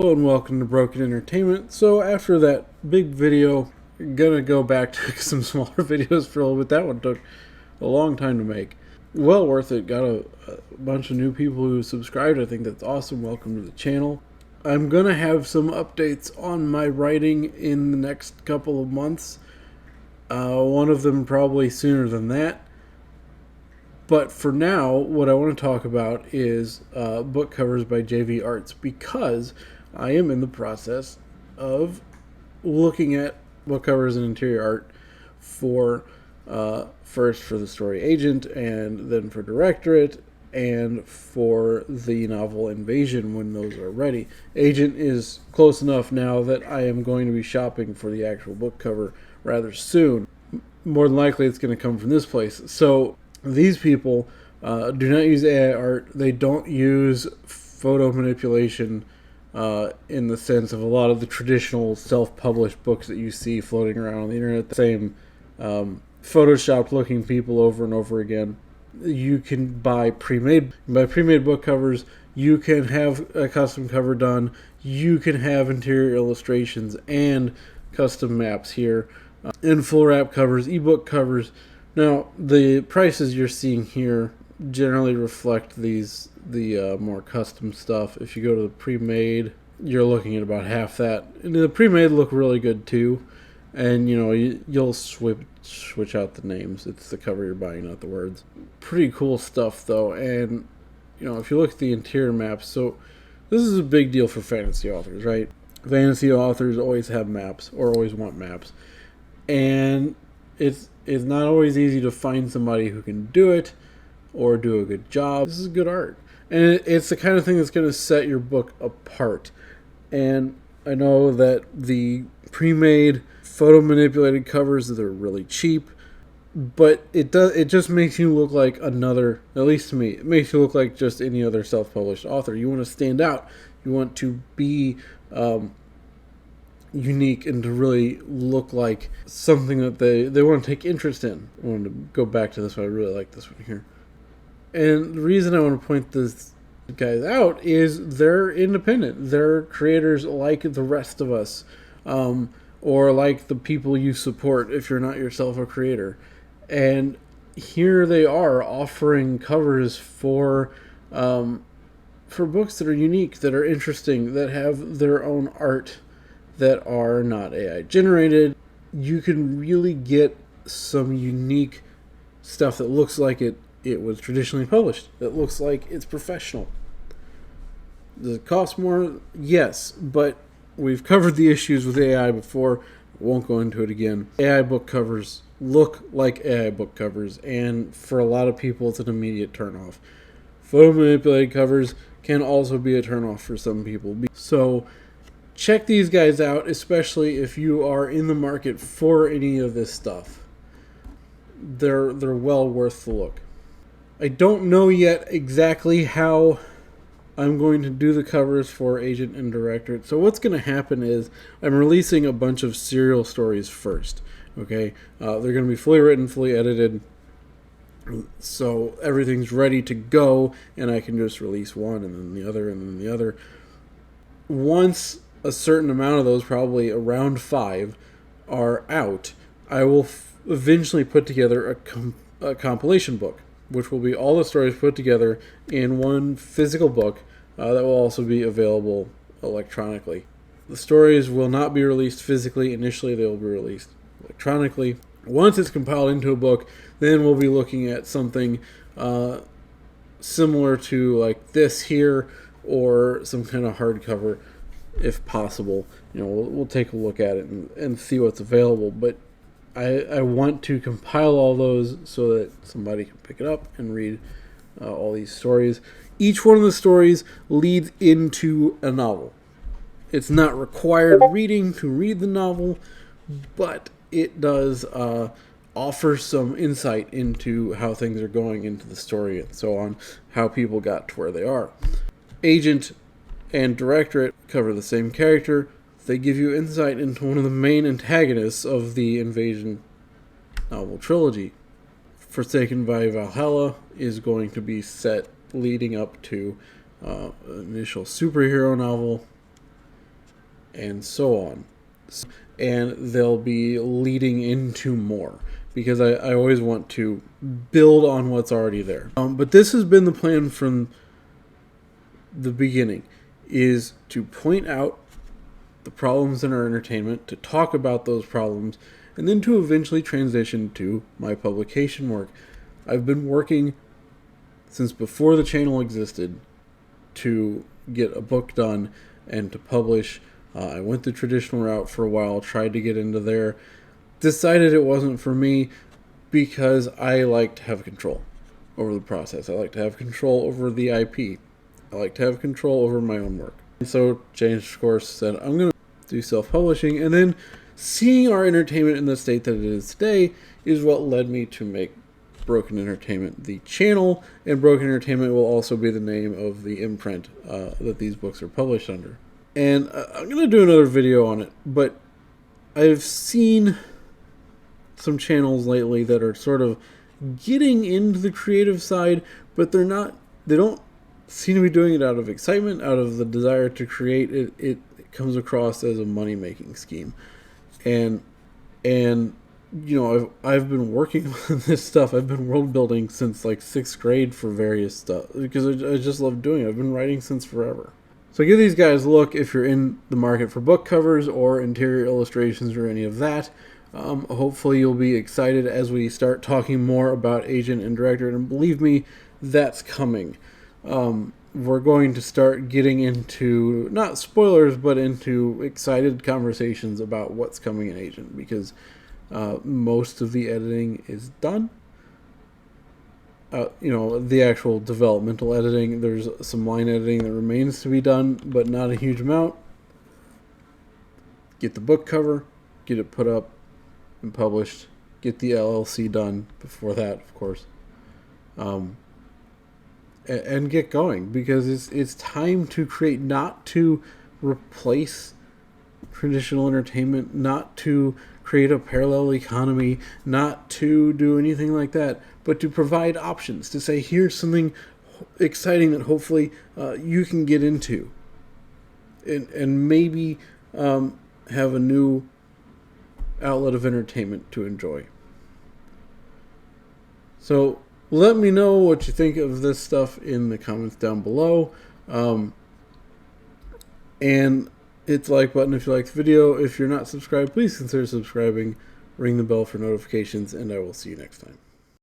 Hello and welcome to Broken Entertainment. So after that big video, I'm gonna go back to some smaller videos for a little bit. That one took a long time to make. Well worth it. Got a bunch of new people who subscribed. I think that's awesome. Welcome to the channel. I'm gonna have some updates on my writing in the next couple of months. One of them probably sooner than that. But for now, what I want to talk about is book covers by JV Arts, because I am in the process of looking at book covers and interior art for first for the story Agent, and then for Directorate, and for the novel Invasion when those are ready. Agent is close enough now that I am going to be shopping for the actual book cover rather soon. More than likely it's going to come from this place. So these people do not use AI art. They don't use photo manipulation in the sense of a lot of the traditional self-published books that you see floating around on the internet. The same photoshopped-looking people over and over again. You can buy pre-made book covers. You can have a custom cover done. You can have interior illustrations and custom maps here, and full wrap covers, ebook covers. Now, the prices you're seeing here generally reflect the more custom stuff. If you go to the pre-made, you're looking at about half that. And the pre-made look really good too, and you'll switch out the names. It's the cover you're buying, not the words. Pretty cool stuff though. And if you look at the interior maps, so this is a big deal for fantasy authors, right? Fantasy authors always have maps, or always want maps, and it's not always easy to find somebody who can do it or do a good job. This is good art, and it's the kind of thing that's going to set your book apart. And I know that the pre-made photo manipulated covers, that are really cheap, but it just makes you look like another, at least to me, it makes you look like just any other self-published author. You want to stand out. You want to be unique, and to really look like something that they want to take interest in. I wanted to go back to this one. I really like this one here. And the reason I want to point this guys out is they're independent. They're creators like the rest of us, or like the people you support if you're not yourself a creator. And here they are offering covers for books that are unique, that are interesting, that have their own art, that are not AI generated. You can really get some unique stuff that looks like it was traditionally published, that looks like it's professional. Does it cost more? Yes, but we've covered the issues with AI before. Won't go into it again. AI book covers look like AI book covers, and for a lot of people it's an immediate turnoff. Photo manipulated covers can also be a turnoff for some people. So check these guys out, especially if you are in the market for any of this stuff. They're well worth the look. I don't know yet exactly how I'm going to do the covers for Agent and Directorate. So what's going to happen is I'm releasing a bunch of serial stories first. Okay, they're going to be fully written, fully edited, so everything's ready to go, and I can just release one and then the other and then the other. Once a certain amount of those, probably around 5, are out, I will eventually put together a compilation book, which will be all the stories put together in one physical book that will also be available electronically. The stories will not be released physically. Initially, they will be released electronically. Once it's compiled into a book, then we'll be looking at something similar to like this here, or some kind of hardcover, if possible. We'll take a look at it and see what's available. But I want to compile all those so that somebody can pick it up and read all these stories. Each one of the stories leads into a novel. It's not required reading to read the novel, but it does offer some insight into how things are going into the story and so on, how people got to where they are. Agent and Directorate cover the same character. They give you insight into one of the main antagonists of the Invasion novel trilogy. Forsaken by Valhalla is going to be set leading up to an initial superhero novel and so on. And they'll be leading into more, because I always want to build on what's already there. But this has been the plan from the beginning, is to point out the problems in our entertainment, to talk about those problems, and then to eventually transition to my publication work. I've been working since before the channel existed to get a book done and to publish. I went the traditional route for a while, tried to get into there, decided it wasn't for me because I like to have control over the process. I like to have control over the IP. I like to have control over my own work. And so changed course, said I'm going to do self-publishing, and then seeing our entertainment in the state that it is today is what led me to make Broken Entertainment the channel, and Broken Entertainment will also be the name of the imprint that these books are published under. And I'm going to do another video on it, but I've seen some channels lately that are sort of getting into the creative side, but they don't seem to be doing it out of excitement, out of the desire to create. It comes across as a money-making scheme. And you know, I've been working on this stuff. I've been world building since like 6th grade for various stuff, because I just love doing it. I've been writing since forever. So give these guys a look if you're in the market for book covers or interior illustrations or any of that. Hopefully you'll be excited as we start talking more about agent and director, and believe me, that's coming. We're going to start getting into, not spoilers, but into excited conversations about what's coming in agent, because most of the editing is done. You know, the actual developmental editing, there's some line editing that remains to be done, but not a huge amount. Get the book cover, get it put up and published, get the LLC done before that, of course, and get going, because it's time to create, not to replace traditional entertainment, not to create a parallel economy, not to do anything like that, but to provide options, to say, here's something exciting that hopefully you can get into, and maybe have a new outlet of entertainment to enjoy. So let me know what you think of this stuff in the comments down below. And hit the like button if you liked the video. If you're not subscribed, please consider subscribing. Ring the bell for notifications, and I will see you next time.